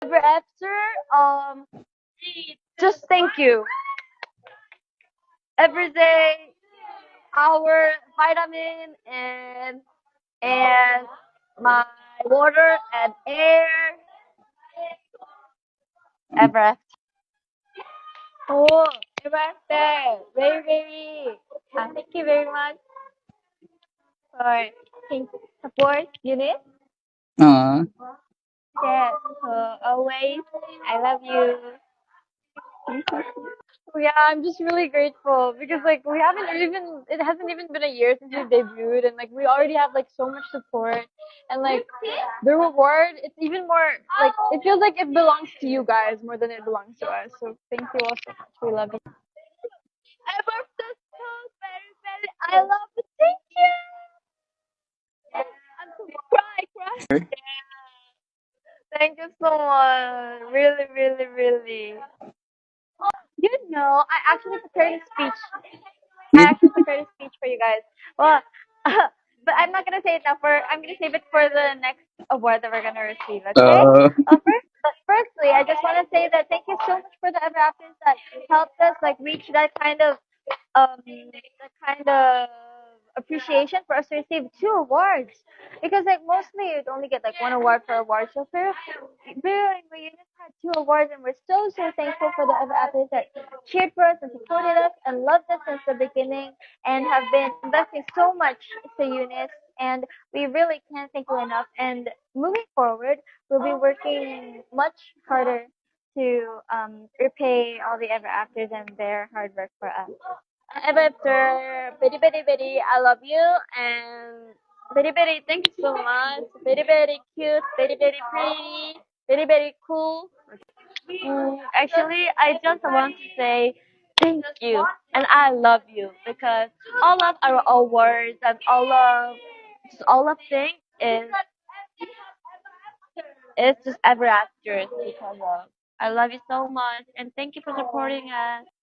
ever after, um, just thank you every day. Our vitamin and my water and air ever after. Oh, ever after. Very, very. Thank you very much for support unit. Aw. Yes, always. I love you. Yeah, I'm just really grateful because like we haven't even it hasn't even been a year since we debuted and like we already have like so much support and like the reward it's even more like it feels like it belongs to you guys more than it belongs to us. So thank you all so much. We love you. I love this so very very I love it. Thank you. I'm so cry. Thank you so much. Really, really, really. You know, I actually prepared a speech. I You- actually prepared a speech for you guys. Well, but I'm not gonna say it now. I'm gonna save it for the next award that we're gonna receive. Okay? Uh, Firstly, I just want to say that thank you so much for the ever afters that helped us like reach that kind of appreciation for us to receive two awards because like mostly you'd only get like one award per award show fair. Really, we just had two awards and we're so thankful for the ever athletes that cheered for us and supported us and loved us since the beginning and have been investing so much to Eunice and we really can't thank you enough and moving forward we'll be working much harder to repay all the ever afters and their hard work for us. Ever after, very, very, very, I love you, and very, very, thank you so much. Very, very cute, very, very pretty, very, very cool. Actually, I just want to say thank you, and I love you because all of our awards and all of things is just ever after because of. I love you so much, and thank you for supporting us.